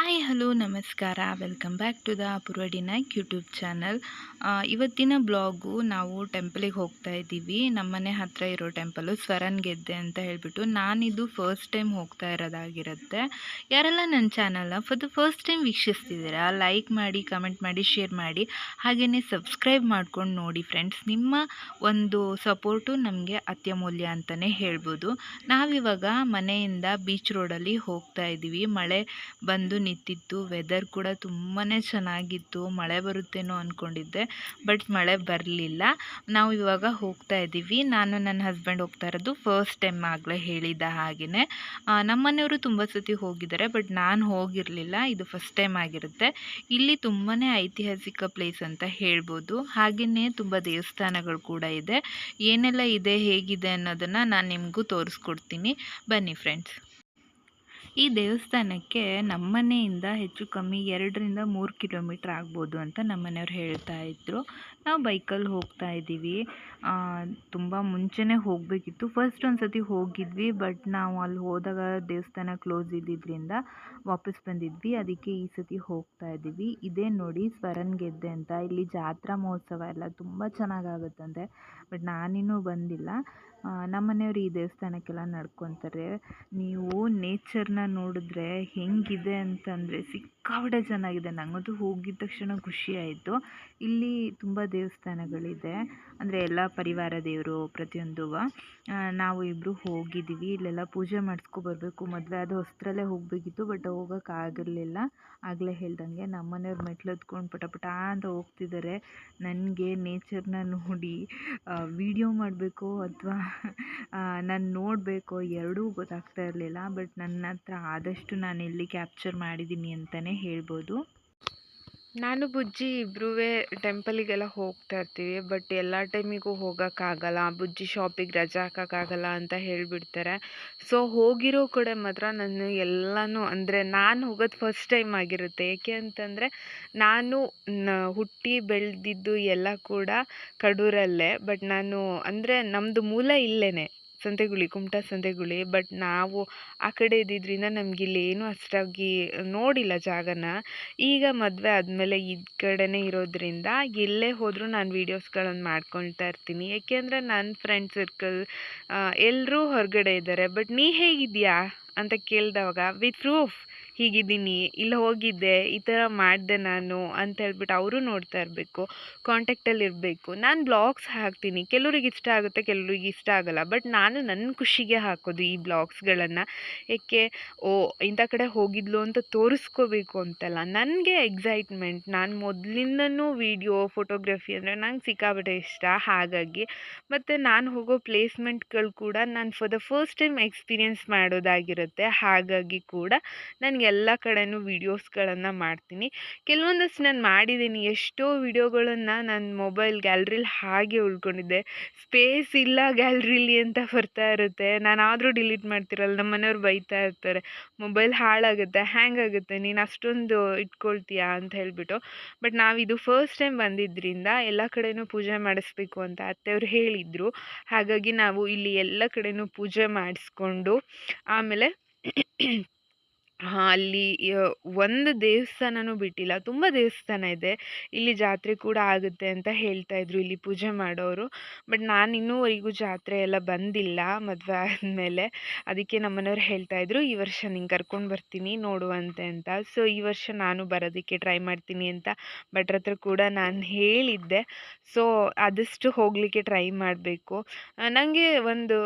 Hi hello ನಮಸ್ಕಾರ welcome back to the Apoorva ಡಿನೈಕ್ YouTube channel. ಇವತ್ತಿನ ಬ್ಲಾಗು ನಾವು ಟೆಂಪಲಿಗೆ ಹೋಗ್ತಾ ಇದ್ದೀವಿ. ನಮ್ಮನೆ ಹತ್ತಿರ ಇರೋ ಟೆಂಪಲು ಸ್ವರನ್ ಗೆದ್ದೆ ಅಂತ ಹೇಳಿಬಿಟ್ಟು. ನಾನಿದು ಫಸ್ಟ್ ಟೈಮ್ ಹೋಗ್ತಾ ಇರೋದಾಗಿರುತ್ತೆ. ಯಾರೆಲ್ಲ ನನ್ನ ಚಾನಲ್ನ ಫಾರ್ ದ ಫಸ್ಟ್ ಟೈಮ್ ವೀಕ್ಷಿಸ್ತಿದ್ದೀರಾ, ಲೈಕ್ ಮಾಡಿ, ಕಮೆಂಟ್ ಮಾಡಿ, ಶೇರ್ ಮಾಡಿ, ಹಾಗೆಯೇ ಸಬ್ಸ್ಕ್ರೈಬ್ ಮಾಡ್ಕೊಂಡು ನೋಡಿ ಫ್ರೆಂಡ್ಸ್. ನಿಮ್ಮ ಒಂದು ಸಪೋರ್ಟು ನಮಗೆ ಅತ್ಯಮೂಲ್ಯ ಅಂತಲೇ ಹೇಳ್ಬೋದು. ನಾವಿವಾಗ ಮನೆಯಿಂದ ಬೀಚ್ ರೋಡಲ್ಲಿ ಹೋಗ್ತಾ ಇದ್ದೀವಿ. ಮಳೆ ಬಂದು ನಿಂತಿತ್ತು. ವೆದರ್ ಕೂಡ ತುಂಬಾ ಚೆನ್ನಾಗಿತ್ತು. ಮಳೆ ಬರುತ್ತೇನೋ ಅಂದ್ಕೊಂಡಿದ್ದೆ, ಬಟ್ ಮಳೆ ಬರಲಿಲ್ಲ. ನಾವು ಇವಾಗ ಹೋಗ್ತಾ ಇದ್ದೀವಿ. ನಾನು ನನ್ನ ಹಸ್ಬೆಂಡ್ ಹೋಗ್ತಾ ಇರೋದು ಫಸ್ಟ್ ಟೈಮ್. ಆಗಲೇ ಹೇಳಿದ ಹಾಗೆಯೇ ನಮ್ಮನೆಯವರು ತುಂಬ ಸತಿ ಹೋಗಿದ್ದಾರೆ, ಬಟ್ ನಾನು ಹೋಗಿರಲಿಲ್ಲ. ಇದು ಫಸ್ಟ್ ಟೈಮ್ ಆಗಿರುತ್ತೆ. ಇಲ್ಲಿ ತುಂಬಾ ಐತಿಹಾಸಿಕ ಪ್ಲೇಸ್ ಅಂತ ಹೇಳ್ಬೋದು. ಹಾಗೆಯೇ ತುಂಬ ದೇವಸ್ಥಾನಗಳು ಕೂಡ ಇದೆ. ಏನೆಲ್ಲ ಇದೆ, ಹೇಗಿದೆ ಅನ್ನೋದನ್ನು ನಾನು ನಿಮಗೂ ತೋರಿಸ್ಕೊಡ್ತೀನಿ. ಬನ್ನಿ ಫ್ರೆಂಡ್ಸ್. ಈ ದೇವಸ್ಥಾನಕ್ಕೆ ನಮ್ಮನೆಯಿಂದ ಹೆಚ್ಚು ಕಮ್ಮಿ 2ರಿಂದ 3 ಕಿಲೋಮೀಟ್ರ್ ಆಗ್ಬೋದು ಅಂತ ನಮ್ಮನೆಯವ್ರು ಹೇಳ್ತಾ ಇದ್ದರು. ನಾವು ಬೈಕಲ್ಲಿ ಹೋಗ್ತಾ ಇದ್ದೀವಿ. ತುಂಬ ಮುಂಚೆನೇ ಹೋಗಬೇಕಿತ್ತು. ಫಸ್ಟ್ ಒಂದು ಸತಿ ಹೋಗಿದ್ವಿ, ಬಟ್ ನಾವು ಅಲ್ಲಿ ಹೋದಾಗ ದೇವಸ್ಥಾನ ಕ್ಲೋಸ್ ಇದ್ದಿದ್ದರಿಂದ ವಾಪಸ್ ಬಂದಿದ್ವಿ. ಅದಕ್ಕೆ ಈ ಸತಿ ಹೋಗ್ತಾ ಇದ್ದೀವಿ. ಇದೇ ನೋಡಿ ಸ್ವರನ್ ಗೆದ್ದೆ ಅಂತ. ಇಲ್ಲಿ ಜಾತ್ರಾ ಮಹೋತ್ಸವ ಎಲ್ಲ ತುಂಬ ಚೆನ್ನಾಗಾಗುತ್ತಂತೆ, ಬಟ್ ನಾನಿನ್ನೂ ಬಂದಿಲ್ಲ. ನಮ್ಮನೆಯವರು ಈ ದೇವಸ್ಥಾನಕ್ಕೆಲ್ಲ ನಡ್ಕೊತಾರೆ. ನೀವು ನೇಚರ್ನ ನೋಡಿದ್ರೆ ಹೆಂಗಿದೆ ಅಂತಂದರೆ ಸಿಕ್ಕಾಪಟ್ಟೆ ಚೆನ್ನಾಗಿದೆ. ನನಗಂತೂ ಹೋಗಿದ ತಕ್ಷಣ ಖುಷಿ ಆಯಿತು. ಇಲ್ಲಿ ತುಂಬ ದೇವಸ್ಥಾನಗಳಿದೆ, ಅಂದರೆ ಎಲ್ಲ ಪರಿವಾರ ದೇವರು ಪ್ರತಿಯೊಂದು. ನಾವು ಇಬ್ಬರು ಹೋಗಿದ್ದೀವಿ. ಇಲ್ಲೆಲ್ಲ ಪೂಜೆ ಮಾಡಿಸ್ಕೊಬರ್ಬೇಕು. ಮದುವೆ ಆದ ಹೊಸತ್ರಲ್ಲೇ ಹೋಗಬೇಕಿತ್ತು, ಬಟ್ ಹೋಗೋಕ್ಕಾಗಿರಲಿಲ್ಲ. ಆಗಲೇ ಹೇಳ್ದಂಗೆ ನಮ್ಮನೆಯವ್ರು ಮೆಟ್ಲು ಹತ್ಕೊಂಡು ಪಟ ಪಟ ಅಂತ ಹೋಗ್ತಿದ್ದಾರೆ. ನನಗೆ ನೇಚರ್ನ ನೋಡಿ ವಿಡಿಯೋ ಮಾಡಬೇಕೋ ಅಥವಾ ನಾನು ನೋಡಬೇಕೋ ಎರಡೂ ಗೊತ್ತಾಗ್ತಾ ಇರಲಿಲ್ಲ. ಬಟ್ ನನ್ನ ಹತ್ರ ಆದಷ್ಟು ನಾನು ಇಲ್ಲಿ ಕ್ಯಾಪ್ಚರ್ ಮಾಡಿದ್ದೀನಿ ಅಂತಲೇ ಹೇಳ್ಬೋದು. ನಾನು ಬುಜ್ಜಿ ಇಬ್ಬರೂ ಟೆಂಪಲಿಗೆಲ್ಲ ಹೋಗ್ತಾ ಇರ್ತೀವಿ, ಬಟ್ ಎಲ್ಲ ಟೈಮಿಗೂ ಹೋಗೋಕ್ಕಾಗಲ್ಲ. ಬುಜ್ಜಿ ಶಾಪಿಗೆ ರಜೆ ಹಾಕೋಕ್ಕಾಗಲ್ಲ ಅಂತ ಹೇಳಿಬಿಡ್ತಾರೆ. ಸೊ ಹೋಗಿರೋ ಕಡೆ ಮಾತ್ರ ನಾನು ಎಲ್ಲನೂ, ಅಂದರೆ ನಾನು ಹೋಗೋದು ಫಸ್ಟ್ ಟೈಮ್ ಆಗಿರುತ್ತೆ. ಏಕೆ ಅಂತಂದರೆ ನಾನು ಹುಟ್ಟಿ ಬೆಳೆದಿದ್ದು ಎಲ್ಲ ಕೂಡ ಕಡೂರಲ್ಲೇ. ಬಟ್ ನಾನು, ಅಂದರೆ ನಮ್ಮದು ಮೂಲ ಇಲ್ಲೇ ಸಂತೆಗುಳಿ, ಕುಮಟಾ ಸಂತೆಗುಳಿ. ಬಟ್ ನಾವು ಆ ಕಡೆ ಇದ್ದಿದ್ದರಿಂದ ನಮಗಿಲ್ಲಿ ಏನೂ ಅಷ್ಟಾಗಿ ನೋಡಿಲ್ಲ ಜಾಗನ. ಈಗ ಮದುವೆ ಆದಮೇಲೆ ಈ ಕಡೆನೇ ಇರೋದ್ರಿಂದ ಎಲ್ಲೇ ಹೋದರೂ ನಾನು ವೀಡಿಯೋಸ್ಗಳನ್ನು ಮಾಡ್ಕೊಳ್ತಾ ಇರ್ತೀನಿ. ಏಕೆಂದರೆ ನನ್ನ ಫ್ರೆಂಡ್ ಸರ್ಕಲ್ ಎಲ್ಲರೂ ಹೊರಗಡೆ ಇದ್ದಾರೆ. ಬಟ್ ನೀ ಹೇಗಿದ್ದೀಯಾ ಅಂತ ಕೇಳಿದವಾಗ ವಿತ್ ಪ್ರೂಫ್ ಹೀಗಿದ್ದೀನಿ, ಇಲ್ಲಿ ಹೋಗಿದ್ದೆ, ಈ ಥರ ಮಾಡಿದೆ ನಾನು ಅಂತ ಹೇಳ್ಬಿಟ್ಟು ಅವರು ನೋಡ್ತಾ ಇರಬೇಕು, ಕಾಂಟ್ಯಾಕ್ಟಲ್ಲಿ ಇರಬೇಕು. ನಾನು ಬ್ಲಾಗ್ಸ್ ಹಾಕ್ತೀನಿ, ಕೆಲವ್ರಿಗೆ ಇಷ್ಟ ಆಗುತ್ತೆ, ಕೆಲವ್ರಿಗೆ ಇಷ್ಟ ಆಗೋಲ್ಲ. ಬಟ್ ನಾನು ನನ್ನ ಖುಷಿಗೆ ಹಾಕೋದು ಈ ಬ್ಲಾಗ್ಸ್ಗಳನ್ನು. ಏಕೆ, ಇಂಥ ಕಡೆ ಹೋಗಿದ್ಲು ಅಂತ ತೋರಿಸ್ಕೋಬೇಕು ಅಂತಲ್ಲ, ನನಗೆ ಎಕ್ಸೈಟ್ಮೆಂಟ್. ನಾನು ಮೊದಲಿಂದನೂ ವೀಡಿಯೋ ಫೋಟೋಗ್ರಫಿ ಅಂದರೆ ನಂಗೆ ಸಿಕ್ಕಾಪಟ್ಟೆ ಇಷ್ಟ. ಹಾಗಾಗಿ ಮತ್ತು ನಾನು ಹೋಗೋ ಪ್ಲೇಸ್ಮೆಂಟ್ಗಳು ಕೂಡ ನಾನು for the first time experience ಮಾಡೋದಾಗಿರುತ್ತೆ. ಹಾಗಾಗಿ ಕೂಡ ನಾನು ಎಲ್ಲ ಕಡೆನೂ ವೀಡಿಯೋಸ್ಗಳನ್ನು ಮಾಡ್ತೀನಿ. ಕೆಲವೊಂದಷ್ಟು ನಾನು ಮಾಡಿದ್ದೀನಿ. ಎಷ್ಟೋ ವೀಡಿಯೋಗಳನ್ನು ನನ್ನ ಮೊಬೈಲ್ ಗ್ಯಾಲ್ರಿಲಿ ಹಾಗೆ ಉಳ್ಕೊಂಡಿದ್ದೆ. ಸ್ಪೇಸ್ ಇಲ್ಲ ಗ್ಯಾಲ್ರಿಲಿ ಅಂತ ಬರ್ತಾ ಇರುತ್ತೆ. ನಾನಾದರೂ ಡಿಲೀಟ್ ಮಾಡ್ತಿರಲ್ಲ, ನಮ್ಮ ಮನೆಯವ್ರು ಬೈತಾ ಇರ್ತಾರೆ, ಮೊಬೈಲ್ ಹಾಳಾಗುತ್ತೆ, ಹ್ಯಾಂಗ್ ಆಗುತ್ತೆ, ನೀನು ಅಷ್ಟೊಂದು ಇಟ್ಕೊಳ್ತೀಯಾ ಅಂತ ಹೇಳಿಬಿಟ್ಟು. ಬಟ್ ನಾವಿದು ಫಸ್ಟ್ ಟೈಮ್ ಬಂದಿದ್ದರಿಂದ ಎಲ್ಲ ಕಡೆನೂ ಪೂಜೆ ಮಾಡಿಸ್ಬೇಕು ಅಂತ ಅತ್ತೆಯವರು ಹೇಳಿದರು. ಹಾಗಾಗಿ ನಾವು ಇಲ್ಲಿ ಎಲ್ಲ ಕಡೆನೂ ಪೂಜೆ ಮಾಡಿಸ್ಕೊಂಡು ಆಮೇಲೆ ಅಲ್ಲಿ ಒಂದು ದೇವಸ್ಥಾನನೂ ಬಿಟ್ಟಿಲ್ಲ, ತುಂಬ ದೇವಸ್ಥಾನ ಇದೆ. ಇಲ್ಲಿ ಜಾತ್ರೆ ಕೂಡ ಆಗುತ್ತೆ ಅಂತ ಹೇಳ್ತಾ ಇದ್ರು ಇಲ್ಲಿ ಪೂಜೆ ಮಾಡೋರು. ಬಟ್ ನಾನು ಇನ್ನೂವರೆಗೂ ಜಾತ್ರೆ ಎಲ್ಲ ಬಂದಿಲ್ಲ ಮದುವೆ ಆದಮೇಲೆ. ಅದಕ್ಕೆ ನಮ್ಮನೆಯವ್ರು ಹೇಳ್ತಾ ಇದ್ರು, ಈ ವರ್ಷ ನಿಂಗೆ ಕರ್ಕೊಂಡು ಬರ್ತೀನಿ ನೋಡುವಂತೆ ಅಂತ. ಸೊ ಈ ವರ್ಷ ನಾನು ಬರೋದಕ್ಕೆ ಟ್ರೈ ಮಾಡ್ತೀನಿ ಅಂತ ಭಟ್ರ ಹತ್ರ ಕೂಡ ನಾನು ಹೇಳಿದ್ದೆ. ಸೊ ಆದಷ್ಟು ಹೋಗಲಿಕ್ಕೆ ಟ್ರೈ ಮಾಡಬೇಕು. ನನಗೆ ಒಂದು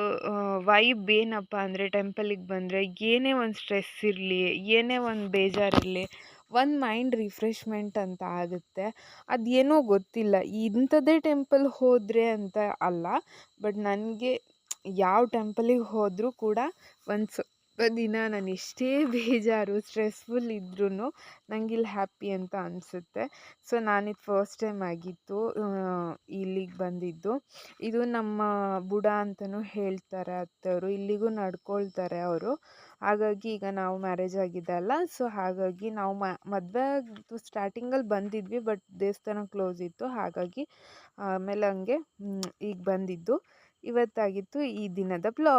ವೈಬ್ ಏನಪ್ಪ ಅಂದರೆ, ಟೆಂಪಲಿಗೆ ಬಂದರೆ ಏನೇ ಒಂದು ಸ್ಟ್ರೆಸ್ ಇರಲಿ, ಏನೇ ಒಂದು ಬೇಜಾರಿರಲಿ, ಒಂದು ಮೈಂಡ್ ರಿಫ್ರೆಶ್ಮೆಂಟ್ ಅಂತ ಆಗುತ್ತೆ. ಅದೇನೋ ಗೊತ್ತಿಲ್ಲ, ಇಂಥದ್ದೇ ಟೆಂಪಲ್ ಹೋದರೆ ಅಂತ ಅಲ್ಲ, ಬಟ್ ನನಗೆ ಯಾವ ಟೆಂಪಲಿಗೆ ಹೋದರೂ ಕೂಡ ಒಂದು ಸ್ವಲ್ಪ ದಿನ ನಾನು ಎಷ್ಟೇ ಬೇಜಾರು ಸ್ಟ್ರೆಸ್ಫುಲ್ ಇದ್ರೂ ನನಗಿಲ್ಲಿ ಹ್ಯಾಪಿ ಅಂತ ಅನಿಸುತ್ತೆ. ಸೊ ನಾನಿದು ಫಸ್ಟ್ ಟೈಮ್ ಆಗಿತ್ತು ಇಲ್ಲಿಗೆ ಬಂದಿದ್ದು. ಇದು ನಮ್ಮ ಬುಡ ಅಂತಲೂ ಹೇಳ್ತಾರೆ ಅತ್ತೆಯವರು. ಇಲ್ಲಿಗೂ ನಡ್ಕೊಳ್ತಾರೆ ಅವರು. ಹಾಗಾಗಿ ಈಗ ನಾವು ಮ್ಯಾರೇಜ್ ಆಗಿದೆ ಅಲ್ಲ, ಸೊ ಹಾಗಾಗಿ ನಾವು ಮದುವೆ ಆಗಿದ್ದು ಸ್ಟಾರ್ಟಿಂಗಲ್ಲಿ ಬಂದಿದ್ವಿ, ಬಟ್ ದೇವಸ್ಥಾನ ಕ್ಲೋಸ್ ಇತ್ತು. ಹಾಗಾಗಿ ಆಮೇಲೆ ಹಂಗೆ ಈಗ ಬಂದಿದ್ದು. ಇವತ್ತಾಗಿತ್ತು ಈ ದಿನದ ಬ್ಲಾಗ್.